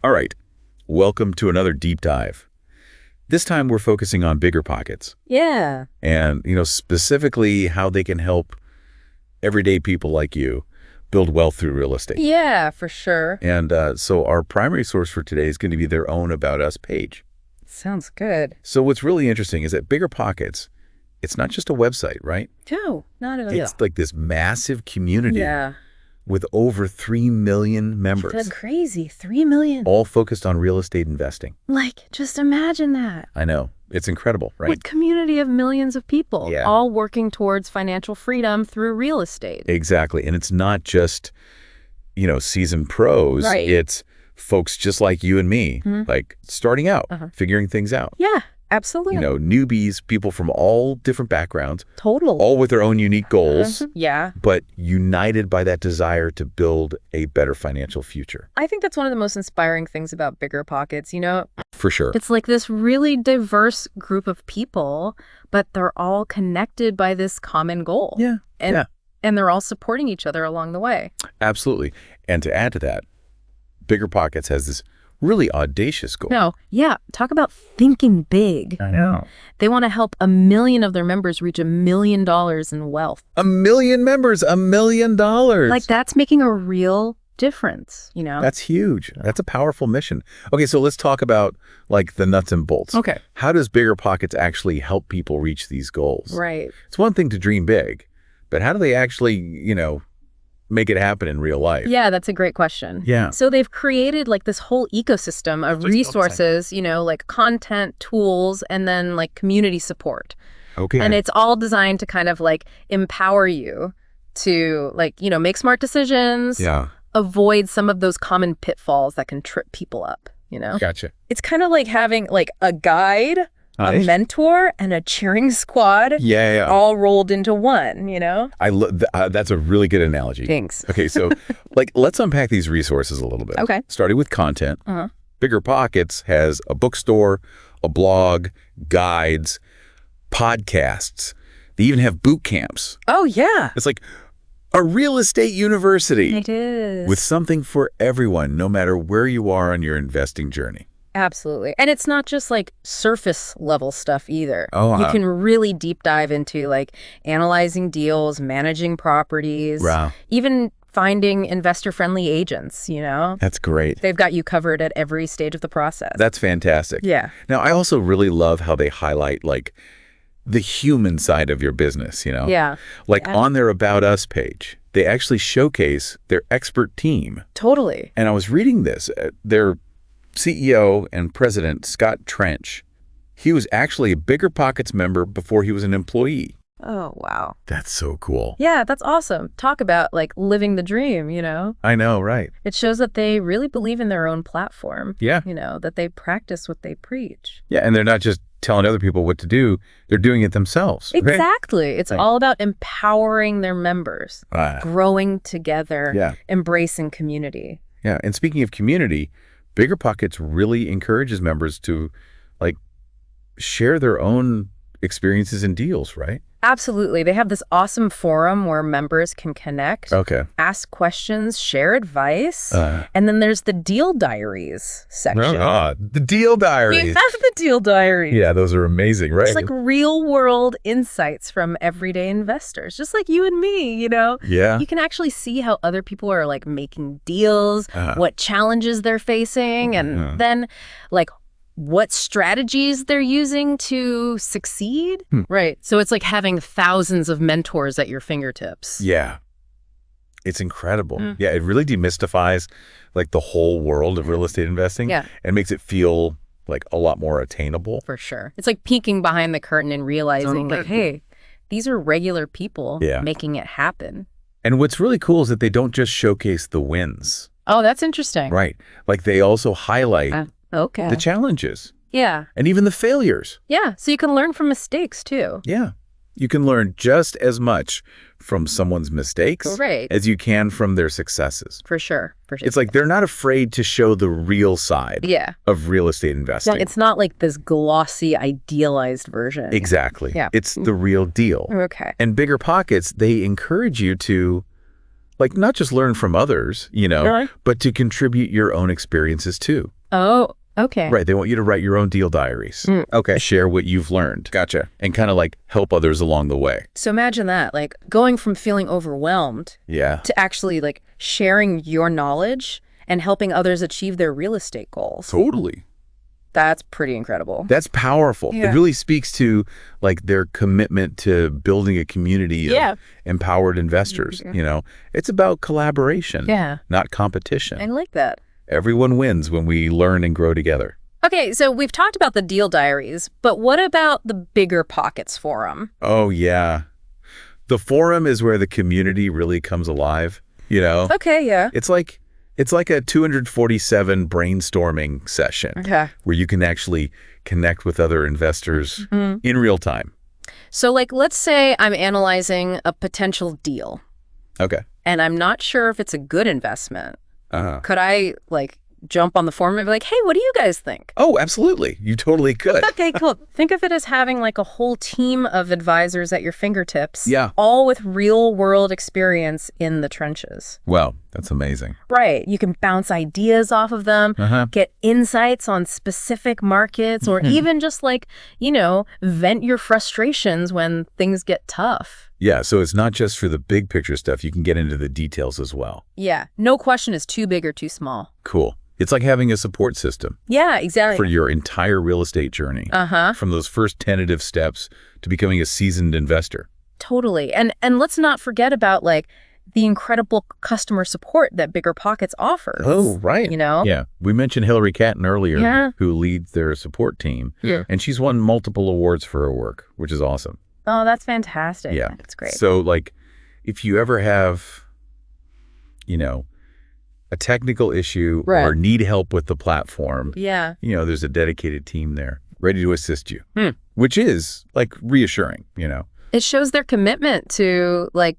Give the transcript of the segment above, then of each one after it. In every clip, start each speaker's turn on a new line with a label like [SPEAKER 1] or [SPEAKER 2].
[SPEAKER 1] All right, welcome to another deep dive. This time we're focusing on BiggerPockets
[SPEAKER 2] Yeah.
[SPEAKER 1] and, specifically how they can help everyday people like you build wealth through real estate.
[SPEAKER 2] Yeah, for sure.
[SPEAKER 1] And so our primary source for today is going to be their own About Us page.
[SPEAKER 2] Sounds good.
[SPEAKER 1] So what's really interesting is that BiggerPockets, it's not just a website, right?
[SPEAKER 2] No, not at all.
[SPEAKER 1] It's like this massive community
[SPEAKER 2] Yeah.
[SPEAKER 1] with over 3 million members,
[SPEAKER 2] That's crazy. 3 million.
[SPEAKER 1] all focused on real estate investing.
[SPEAKER 2] Just imagine that.
[SPEAKER 1] I know. It's incredible, right?
[SPEAKER 2] What community of millions of people
[SPEAKER 1] Yeah.
[SPEAKER 2] all working towards financial freedom through real estate.
[SPEAKER 1] Exactly. And it's not just, seasoned pros.
[SPEAKER 2] Right.
[SPEAKER 1] It's folks just like you and me, like starting out, figuring things out.
[SPEAKER 2] Yeah, absolutely.
[SPEAKER 1] Newbies, people from all different backgrounds,
[SPEAKER 2] Total.
[SPEAKER 1] all with their own unique goals,
[SPEAKER 2] Yeah.
[SPEAKER 1] but united by that desire to build a better financial future.
[SPEAKER 2] I think that's one of the most inspiring things about BiggerPockets.
[SPEAKER 1] For sure.
[SPEAKER 2] It's like this really diverse group of people, but they're all connected by this common goal.
[SPEAKER 1] Yeah.
[SPEAKER 2] And they're all supporting each other along the way.
[SPEAKER 1] Absolutely. And to add to that, BiggerPockets has this really audacious goal.
[SPEAKER 2] No, yeah. Talk about thinking big.
[SPEAKER 1] I know.
[SPEAKER 2] They want to help 1 million of their members reach $1 million in wealth.
[SPEAKER 1] 1 million members, $1 million.
[SPEAKER 2] Like, that's making a real difference,
[SPEAKER 1] That's huge. That's a powerful mission. Okay, so let's talk about the nuts and bolts.
[SPEAKER 2] Okay.
[SPEAKER 1] How does BiggerPockets actually help people reach these goals?
[SPEAKER 2] Right.
[SPEAKER 1] It's one thing to dream big, but how do they actually, make it happen in real life?
[SPEAKER 2] Yeah, that's a great question.
[SPEAKER 1] Yeah.
[SPEAKER 2] So they've created this whole ecosystem of resources, like content, tools, and then community support.
[SPEAKER 1] Okay.
[SPEAKER 2] And it's all designed to kind of empower you to make smart decisions.
[SPEAKER 1] Yeah.
[SPEAKER 2] Avoid some of those common pitfalls that can trip people up,
[SPEAKER 1] Gotcha.
[SPEAKER 2] It's kind of like having a guide, a
[SPEAKER 1] Nice.
[SPEAKER 2] mentor, and a cheering squad
[SPEAKER 1] Yeah.
[SPEAKER 2] all rolled into one,
[SPEAKER 1] That's a really good analogy.
[SPEAKER 2] Thanks.
[SPEAKER 1] Okay, so let's unpack these resources a little bit.
[SPEAKER 2] Okay.
[SPEAKER 1] Starting with content. BiggerPockets has a bookstore, a blog, guides, podcasts. They even have boot camps.
[SPEAKER 2] Oh, yeah.
[SPEAKER 1] It's like a real estate university.
[SPEAKER 2] It is.
[SPEAKER 1] With something for everyone, no matter where you are on your investing journey.
[SPEAKER 2] Absolutely. And it's not just surface level stuff either.
[SPEAKER 1] Oh,
[SPEAKER 2] you can really deep dive into analyzing deals, managing properties,
[SPEAKER 1] Wow.
[SPEAKER 2] even finding investor-friendly agents,
[SPEAKER 1] That's great.
[SPEAKER 2] They've got you covered at every stage of the process.
[SPEAKER 1] That's fantastic.
[SPEAKER 2] Yeah.
[SPEAKER 1] Now, I also really love how they highlight the human side of your business,
[SPEAKER 2] Yeah. Yeah.
[SPEAKER 1] On their About Us page, they actually showcase their expert team.
[SPEAKER 2] Totally.
[SPEAKER 1] And I was reading this, their CEO and president, Scott Trench, he was actually a BiggerPockets member before he was an employee.
[SPEAKER 2] Oh, wow.
[SPEAKER 1] That's so cool.
[SPEAKER 2] Yeah, that's awesome. Talk about living the dream,
[SPEAKER 1] I know, right?
[SPEAKER 2] It shows that they really believe in their own platform.
[SPEAKER 1] Yeah.
[SPEAKER 2] That they practice what they preach.
[SPEAKER 1] Yeah, and they're not just telling other people what to do, they're doing it themselves. right?
[SPEAKER 2] Exactly. It's all about empowering their members, growing together,
[SPEAKER 1] Yeah.
[SPEAKER 2] embracing community.
[SPEAKER 1] Yeah, and speaking of community, BiggerPockets really encourages members to share their own experiences and deals, right?
[SPEAKER 2] Absolutely. They have this awesome forum where members can connect,
[SPEAKER 1] Okay.
[SPEAKER 2] ask questions, share advice. And then there's the deal diaries section.
[SPEAKER 1] The deal
[SPEAKER 2] We
[SPEAKER 1] diaries.
[SPEAKER 2] have the deal diaries.
[SPEAKER 1] Yeah, those are amazing, right?
[SPEAKER 2] It's real world insights from everyday investors, just like you and me,
[SPEAKER 1] Yeah.
[SPEAKER 2] You can actually see how other people are making deals, what challenges they're facing, and then what strategies they're using to succeed. Right. So it's having thousands of mentors at your fingertips.
[SPEAKER 1] Yeah. It's incredible. Yeah, it really demystifies the whole world of real estate investing.
[SPEAKER 2] Yeah.
[SPEAKER 1] And makes it feel a lot more attainable.
[SPEAKER 2] For sure. It's peeking behind the curtain and realizing hey, these are regular people making it happen.
[SPEAKER 1] And what's really cool is that they don't just showcase the wins.
[SPEAKER 2] Oh, that's interesting.
[SPEAKER 1] Right. They also highlight
[SPEAKER 2] Okay.
[SPEAKER 1] the challenges.
[SPEAKER 2] Yeah.
[SPEAKER 1] And even the failures.
[SPEAKER 2] Yeah. So you can learn from mistakes too.
[SPEAKER 1] Yeah. You can learn just as much from someone's mistakes as you can from their successes.
[SPEAKER 2] For sure.
[SPEAKER 1] It's they're not afraid to show the real side of real estate investing.
[SPEAKER 2] It's not this glossy, idealized version.
[SPEAKER 1] Exactly.
[SPEAKER 2] Yeah.
[SPEAKER 1] It's the real deal.
[SPEAKER 2] Okay.
[SPEAKER 1] And BiggerPockets, they encourage you to Like, not just learn from others, but to contribute your own experiences too.
[SPEAKER 2] Oh, okay.
[SPEAKER 1] Right. They want you to write your own deal diaries.
[SPEAKER 3] Okay.
[SPEAKER 1] Share what you've learned.
[SPEAKER 3] Gotcha.
[SPEAKER 1] And kind of like help others along the way.
[SPEAKER 2] So imagine that, like going from feeling overwhelmed to actually like sharing your knowledge and helping others achieve their real estate goals.
[SPEAKER 1] Totally.
[SPEAKER 2] That's pretty incredible.
[SPEAKER 1] That's powerful.
[SPEAKER 2] Yeah.
[SPEAKER 1] It really speaks to like their commitment to building a community of empowered investors. It's about collaboration, not competition.
[SPEAKER 2] I like that.
[SPEAKER 1] Everyone wins when we learn and grow together.
[SPEAKER 2] Okay, so we've talked about the deal diaries, but what about the BiggerPockets forum?
[SPEAKER 1] Oh, yeah. The forum is where the community really comes alive,
[SPEAKER 2] Okay, yeah.
[SPEAKER 1] It's like a 247 brainstorming session where you can actually connect with other investors in real time.
[SPEAKER 2] So like, let's say I'm analyzing a potential deal.
[SPEAKER 1] Okay.
[SPEAKER 2] And I'm not sure if it's a good investment. Could I like jump on the forum and be like, hey, what do you guys think?
[SPEAKER 1] Oh, absolutely. You totally could.
[SPEAKER 2] Okay, cool. Think of it as having like a whole team of advisors at your fingertips.
[SPEAKER 1] Yeah.
[SPEAKER 2] All with real world experience in the trenches.
[SPEAKER 1] Wow, that's amazing.
[SPEAKER 2] Right. You can bounce ideas off of them, get insights on specific markets, or even just like, vent your frustrations when things get tough.
[SPEAKER 1] Yeah, so it's not just for the big picture stuff. You can get into the details as well.
[SPEAKER 2] Yeah. No question is too big or too small.
[SPEAKER 1] Cool. It's like having a support system.
[SPEAKER 2] Yeah, exactly.
[SPEAKER 1] For your entire real estate journey. From those first tentative steps to becoming a seasoned investor.
[SPEAKER 2] Totally. And let's not forget about like the incredible customer support that BiggerPockets offers.
[SPEAKER 3] Oh, right.
[SPEAKER 1] Yeah. We mentioned Hillary Catton earlier, who leads their support team. Yeah. And she's won multiple awards for her work, which is awesome.
[SPEAKER 2] Oh, that's fantastic.
[SPEAKER 1] Yeah.
[SPEAKER 2] That's great.
[SPEAKER 1] So like if you ever have, a technical issue or need help with the platform, there's a dedicated team there ready to assist you, which is like reassuring,
[SPEAKER 2] It shows their commitment to like,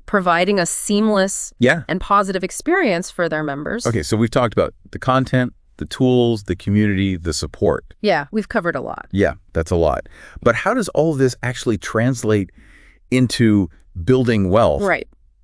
[SPEAKER 2] providing a seamless and positive experience for their members.
[SPEAKER 1] Okay, so we've talked about the content, the tools, the community, the support.
[SPEAKER 2] Yeah, we've covered a lot.
[SPEAKER 1] Yeah, that's a lot. But how does all of this actually translate into building wealth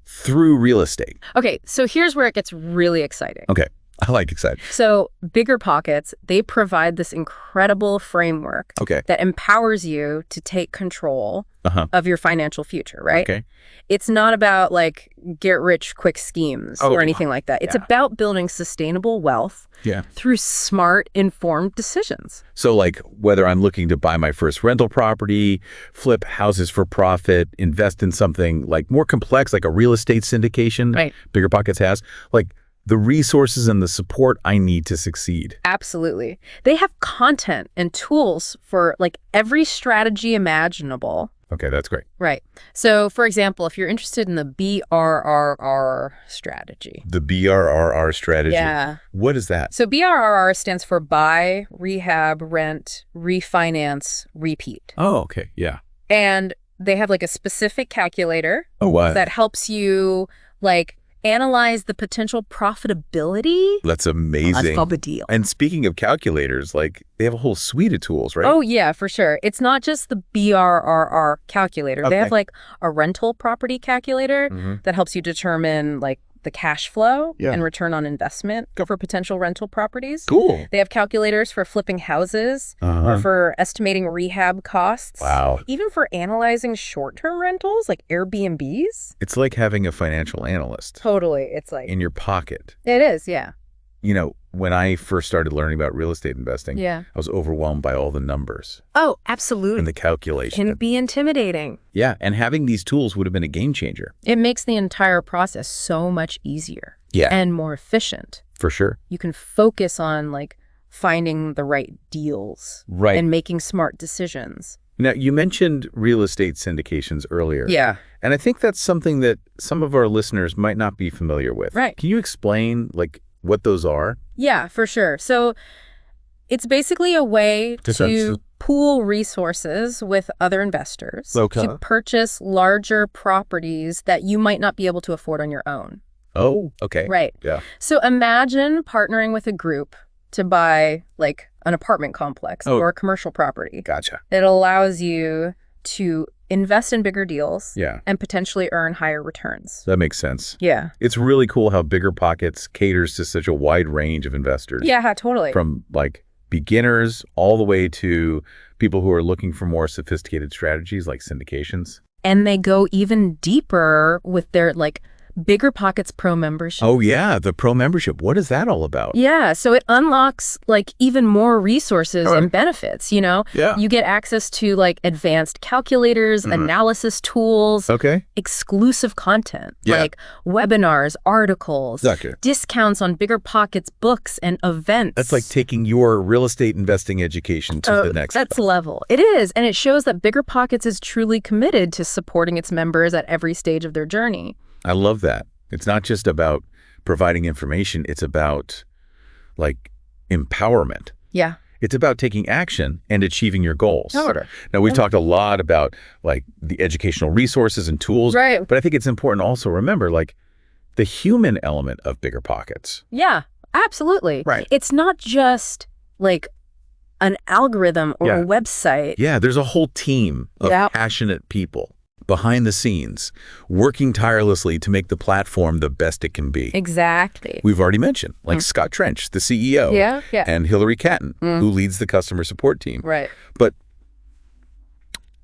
[SPEAKER 1] through real estate?
[SPEAKER 2] Okay, so here's where it gets really exciting.
[SPEAKER 1] Okay, I like exciting.
[SPEAKER 2] So BiggerPockets, they provide this incredible framework that empowers you to take control of your financial future, right?
[SPEAKER 1] Okay.
[SPEAKER 2] It's not about like get rich quick schemes or anything like that. It's about building sustainable wealth through smart, informed decisions.
[SPEAKER 1] So like whether I'm looking to buy my first rental property, flip houses for profit, invest in something like more complex, like a real estate syndication, BiggerPockets has, like the resources and the support I need to succeed.
[SPEAKER 2] Absolutely. They have content and tools for like every strategy imaginable.
[SPEAKER 1] Okay, that's great.
[SPEAKER 2] Right. So, for example, if you're interested in the BRRR strategy.
[SPEAKER 1] The BRRR strategy.
[SPEAKER 2] Yeah.
[SPEAKER 1] What is that?
[SPEAKER 2] So BRRR stands for buy, rehab, rent, refinance, repeat.
[SPEAKER 1] Oh, okay. Yeah.
[SPEAKER 2] And they have like a specific calculator that helps you like analyze the potential profitability.
[SPEAKER 1] That's amazing.
[SPEAKER 2] Of a deal.
[SPEAKER 1] And speaking of calculators, like they have a whole suite of tools, right?
[SPEAKER 2] Oh, yeah, for sure. It's not just the BRRR calculator. They have like a rental property calculator that helps you determine like the cash flow and return on investment for potential rental properties.
[SPEAKER 1] Cool.
[SPEAKER 2] They have calculators for flipping houses or for estimating rehab costs.
[SPEAKER 1] Wow.
[SPEAKER 2] Even for analyzing short-term rentals like Airbnbs.
[SPEAKER 1] It's like having a financial analyst.
[SPEAKER 2] Totally. It's like
[SPEAKER 1] in your pocket.
[SPEAKER 2] It is, yeah.
[SPEAKER 1] When I first started learning about real estate investing, I was overwhelmed by all the numbers.
[SPEAKER 2] Oh, absolutely.
[SPEAKER 1] And the calculation.
[SPEAKER 2] Can be intimidating.
[SPEAKER 1] Yeah, and having these tools would have been a game changer.
[SPEAKER 2] It makes the entire process so much easier. And more efficient.
[SPEAKER 1] For sure.
[SPEAKER 2] You can focus on like finding the right deals. And making smart decisions.
[SPEAKER 1] Now, you mentioned real estate syndications earlier.
[SPEAKER 2] Yeah.
[SPEAKER 1] And I think that's something that some of our listeners might not be familiar with.
[SPEAKER 2] Right.
[SPEAKER 1] Can you explain like what those are?
[SPEAKER 2] Yeah, for sure. So it's basically a way to pool resources with other investors to purchase larger properties that you might not be able to afford on your own.
[SPEAKER 1] Oh, okay.
[SPEAKER 2] Right.
[SPEAKER 1] Yeah.
[SPEAKER 2] So imagine partnering with a group to buy like an apartment complex or a commercial property.
[SPEAKER 1] Gotcha.
[SPEAKER 2] It allows you to invest in bigger deals
[SPEAKER 1] Yeah.
[SPEAKER 2] and potentially earn higher returns.
[SPEAKER 1] That makes sense.
[SPEAKER 2] Yeah.
[SPEAKER 1] It's really cool how BiggerPockets caters to such a wide range of investors.
[SPEAKER 2] Yeah, totally.
[SPEAKER 1] From like beginners all the way to people who are looking for more sophisticated strategies like syndications.
[SPEAKER 2] And they go even deeper with their like BiggerPockets Pro membership.
[SPEAKER 1] Oh yeah, the Pro membership. What is that all about?
[SPEAKER 2] Yeah, so it unlocks like even more resources and benefits, you know?
[SPEAKER 1] Yeah.
[SPEAKER 2] You get access to like advanced calculators, analysis tools, exclusive content, like webinars, articles, discounts on BiggerPockets books and events.
[SPEAKER 1] That's like taking your real estate investing education to the next
[SPEAKER 2] level. It is, and it shows that BiggerPockets is truly committed to supporting its members at every stage of their journey.
[SPEAKER 1] I love that. It's not just about providing information. It's about like empowerment.
[SPEAKER 2] Yeah.
[SPEAKER 1] It's about taking action and achieving your goals.
[SPEAKER 2] Totally.
[SPEAKER 1] Now, we've talked a lot about like the educational resources and tools.
[SPEAKER 2] Right.
[SPEAKER 1] But I think it's important to also remember like the human element of BiggerPockets.
[SPEAKER 2] Yeah, absolutely.
[SPEAKER 1] Right.
[SPEAKER 2] It's not just like an algorithm or a website.
[SPEAKER 1] Yeah, there's a whole team of passionate people behind the scenes, working tirelessly to make the platform the best it can be.
[SPEAKER 2] Exactly.
[SPEAKER 1] We've already mentioned, like Scott Trench, the CEO, and Hillary Catton, who leads the customer support team.
[SPEAKER 2] Right.
[SPEAKER 1] But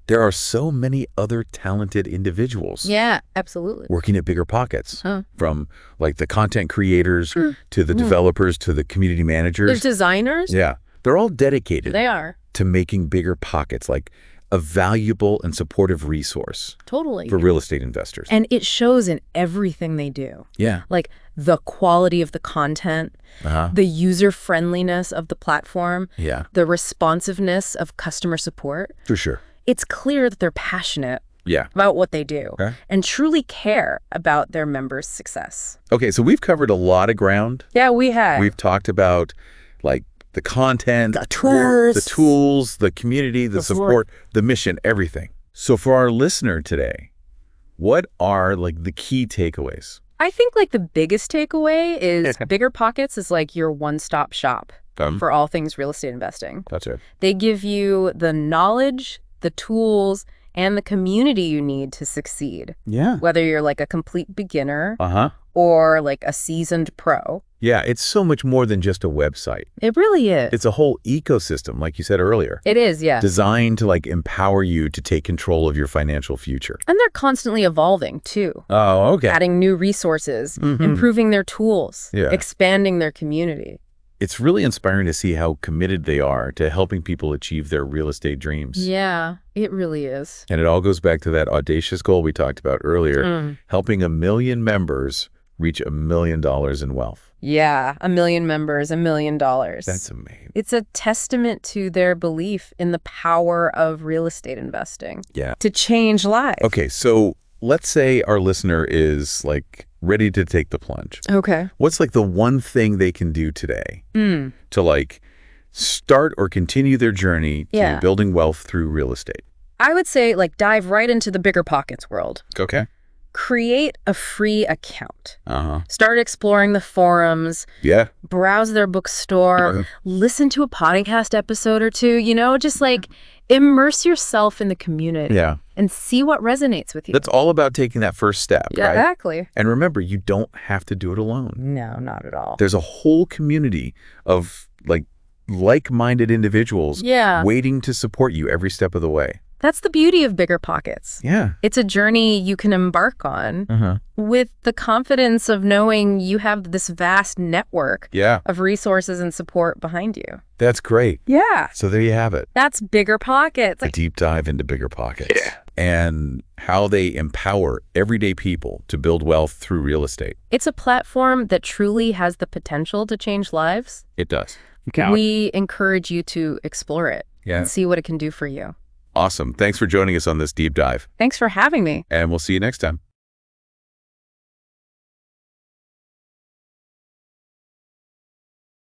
[SPEAKER 1] there are so many other talented individuals.
[SPEAKER 2] Yeah, absolutely.
[SPEAKER 1] Working at BiggerPockets, from like the content creators to the developers to the community managers.
[SPEAKER 2] There's designers.
[SPEAKER 1] Yeah. They're all dedicated.
[SPEAKER 2] They are.
[SPEAKER 1] To making BiggerPockets like a valuable and supportive resource for real estate investors.
[SPEAKER 2] And it shows in everything they do.
[SPEAKER 1] Yeah.
[SPEAKER 2] Like the quality of the content, the user-friendliness of the platform, the responsiveness of customer support.
[SPEAKER 1] For sure.
[SPEAKER 2] It's clear that they're passionate about what they do and truly care about their members' success.
[SPEAKER 1] Okay, so we've covered a lot of ground.
[SPEAKER 2] Yeah, we have.
[SPEAKER 1] We've talked about like the content,
[SPEAKER 2] the tools,
[SPEAKER 1] the community, the support, the mission, everything. So for our listener today, what are like the key takeaways?
[SPEAKER 2] I think like the biggest takeaway is BiggerPockets is like your one-stop shop for all things real estate investing.
[SPEAKER 1] That's it.
[SPEAKER 2] They give you the knowledge, the tools, and the community you need to succeed.
[SPEAKER 1] Yeah.
[SPEAKER 2] Whether you're like a complete beginner or like a seasoned pro.
[SPEAKER 1] Yeah, it's so much more than just a website.
[SPEAKER 2] It really is.
[SPEAKER 1] It's a whole ecosystem, like you said earlier.
[SPEAKER 2] It is, yeah.
[SPEAKER 1] Designed to like empower you to take control of your financial future.
[SPEAKER 2] And they're constantly evolving too.
[SPEAKER 1] Oh, okay.
[SPEAKER 2] Adding new resources, improving their tools, expanding their community.
[SPEAKER 1] It's really inspiring to see how committed they are to helping people achieve their real estate dreams.
[SPEAKER 2] Yeah, it really is.
[SPEAKER 1] And it all goes back to that audacious goal we talked about earlier, helping 1 million members reach $1 million in wealth.
[SPEAKER 2] Yeah, 1 million members, $1 million.
[SPEAKER 1] That's amazing.
[SPEAKER 2] It's a testament to their belief in the power of real estate investing.
[SPEAKER 1] Yeah.
[SPEAKER 2] To change lives.
[SPEAKER 1] Okay, so let's say our listener is like ready to take the plunge.
[SPEAKER 2] Okay.
[SPEAKER 1] What's like the one thing they can do today to like start or continue their journey to building wealth through real estate?
[SPEAKER 2] I would say like dive right into the BiggerPockets world.
[SPEAKER 1] Okay.
[SPEAKER 2] Create a free account. Start exploring the forums.
[SPEAKER 1] Yeah.
[SPEAKER 2] Browse their bookstore. Listen to a podcast episode or two. You know, just like immerse yourself in the community.
[SPEAKER 1] Yeah.
[SPEAKER 2] And see what resonates with you.
[SPEAKER 1] That's all about taking that first step, right?
[SPEAKER 2] Exactly.
[SPEAKER 1] And remember, you don't have to do it alone.
[SPEAKER 2] No, not at all.
[SPEAKER 1] There's a whole community of like-minded individuals waiting to support you every step of the way.
[SPEAKER 2] That's the beauty of BiggerPockets.
[SPEAKER 1] Yeah.
[SPEAKER 2] It's a journey you can embark on with the confidence of knowing you have this vast network of resources and support behind you.
[SPEAKER 1] That's great.
[SPEAKER 2] Yeah.
[SPEAKER 1] So there you have it.
[SPEAKER 2] That's BiggerPockets.
[SPEAKER 1] A deep dive into BiggerPockets and how they empower everyday people to build wealth through real estate.
[SPEAKER 2] It's a platform that truly has the potential to change lives.
[SPEAKER 1] It does.
[SPEAKER 2] We encourage you to explore it and see what it can do for you.
[SPEAKER 1] Awesome. Thanks for joining us on this deep dive.
[SPEAKER 2] Thanks for having me.
[SPEAKER 1] And we'll see you next time.